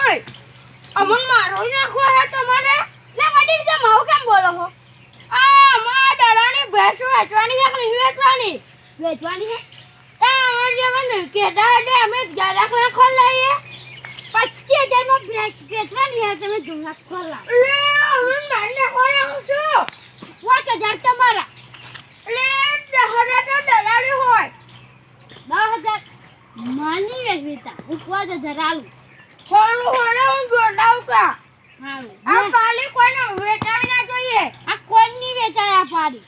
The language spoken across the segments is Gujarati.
ભાઈ અમન મારો નાખો હે તમારે લે વડી જે માવ કેમ બોલો છો આ મા દલાની ભેંસ વેચવાની છે કે નહીં વેચવાની હે એ અમાર જેવન કેડા દે અમે 11 લાખ ખોલ લઈએ 25,000 માં ભેંસ વેચવાની હે તમે 2 લાખ ખોલ લે અમે મારને ખોલા છું 5000 તમારા લે 10,000 તો દલાલી હોય 10,000 માની વેચતા હું 5000 આલું ખોલું હોને હું જોડાવતા હારું આ પાલી કોઈને વેચાવી ના જોઈએ આ કોઈની વેચાયા પાડી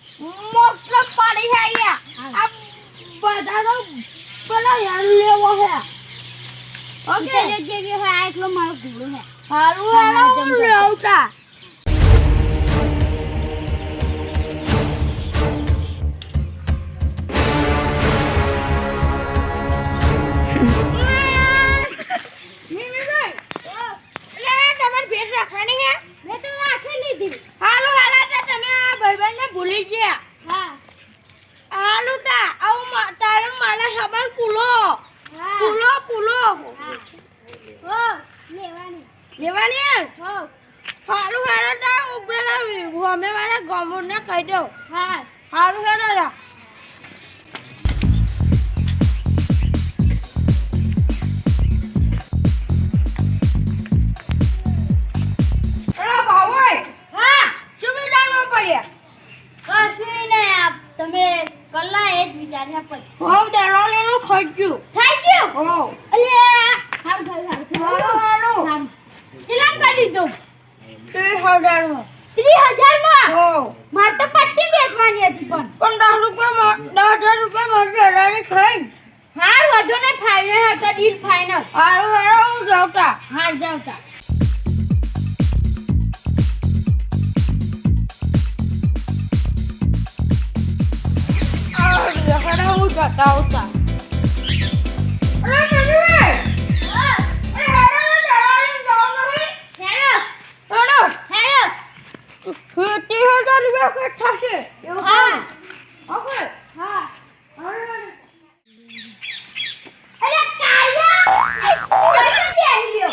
મોસ્ટ પાડી હે આયા આ બધા તો પેલા યાર લેવો હે ઓકે જે હે એટલો મારો ઘોડો હે હારું હારું લેવતા ભૂલી ગયા હા આલુટા આવ તારે માલા સાબન પુલો પુલો હો લેવાની હો હારું હેડા ઉભેલા અમે મારા ગમોને કહી દો હા હારું હેડા તમે કલ્લા એ જ વિચાર્યા પર હો દલાલીનું થઈ ગયું હો અલે હારું કેટલા કાઢી દો 30,000 માં 30,000 માં હો માર તો 25 બેચવાની હતી પણ 10,000 રૂપિયા માર દલાલી થઈ હાર વધુ ને ફાઇનલ હતા ડીલ ફાઇનલ હારું હું જાવતા હા જાવતા Tahu tak? Orang mana? Hello, hello. 30,000 rupiah ke thase? Ha. Okay. Ha. Alah kaya. Kaya behrio.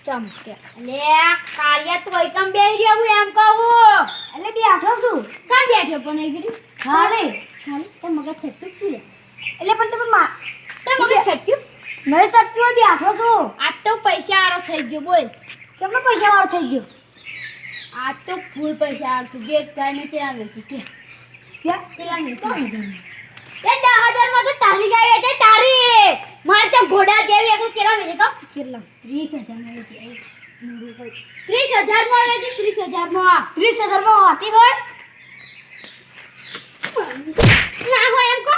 Jam ke. Alah kaya tu ikam behrio હું એમ કહું. એટલે બેઠો છું. કાં બેઠો પણ એ ગડી? હા રે. ખાલી તે મગજ છટક્યું છું એટલે પણ તમે તે મગજ છટક્યું નહીં છટક્યું બી આઠો છું આ તો પૈસા આરો થઈ ગયો બોલ કેમનો પૈસા આરો થઈ ગયો આ તો ફૂલ પૈસા આરો થઈ ગયો એક ગાયને કેટલા વેચી કે કેટલા વેચી 10,000 માં તો તારી ગાય છે તારી માર તો ઘોડા જેવી એકલો કેટલા વેચી તો કેટલા 30,000 માં વેચી 30,000 માં વેચી 30,000 માં હતી ગઈ ના હોય એમ કો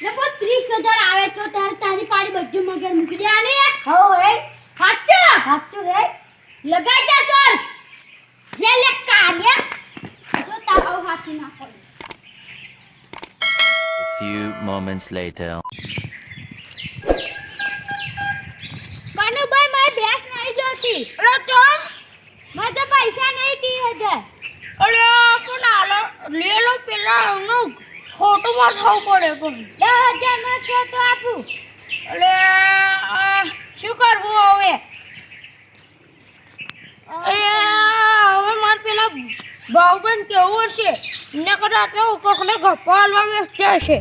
લગભગ 30,000 આવે તો તારી પાડી બધું મગર મૂકી દે આને હો હે સાચું હે લગાઈ દે સર જે લે કાર્ય તો તારો હાથ ના પડે A few moments later Kanubhai મારી બેસ નહીં જોતી અરે ચમ મારે પૈસા નહીં 30,000 અરે કોણ આલો લે લો પેલા નો ખોટું માં થાવ પડે પણ 10,000 માં છે તો આપું અરે શું કરવું હવે હવે માર પેલા ભાવબંધ કેવું હશે ને કદાચ તો કોકને ગપ્પા હાલવા વેચતા હશે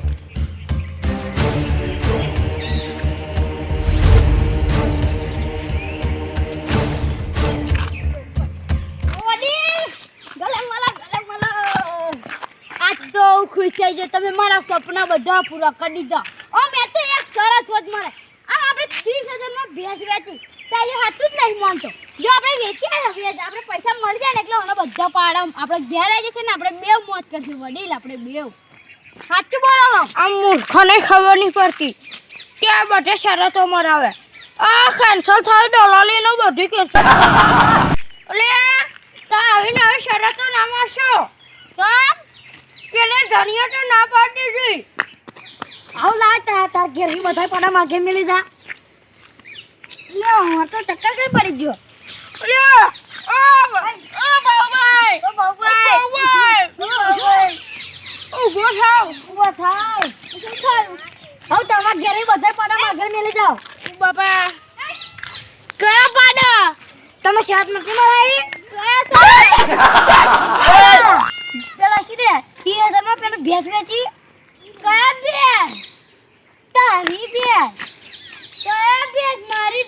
ખુશ થઈ જો તમે મારા સપના બધા પૂરા કરી દીધા ઓ મેં તો એક સરસ વાત મળે આ આપણે 30,000 માં ભેંસ વેચી તારે હાથું જ નહીં માનતો જો આપણે વેચી ને ભેંસ આપણે પૈસા મળી જાય ને એટલે ઓનો બધા પાડા આપણે ઘેર આવી જશે ને આપણે બેવ મોજ કરશું વડીલ આપણે બેવ સાચું બોલો આ મૂર્ખને ખબર નહીં પડતી કે આ બધે શરતો મરાવે આ કેન્સલ થાય દલાલીનો બધી કેન્સલ એટલે તા આવીને હવે શરતો ના મારશો તો પેલે ધનિયા તો ના પાડી દીધી આવ લાતા તાર ઘેરી બધાય પડા માગે મેલી જા લે હું તો ટક્કર કઈ પડી ગયો લે ઓ બાબાઈ ઉભો થાવ હવે તમાર ઘેરી બધાય પડા માગે મેલી જાઓ બાબા માં શાત નથી મરાઈ પેલા સીધે 30,000 માં પેલું ભેંસ વેચી કયા ભેંસ તારી ભેંસ કયા ભેંસ મારી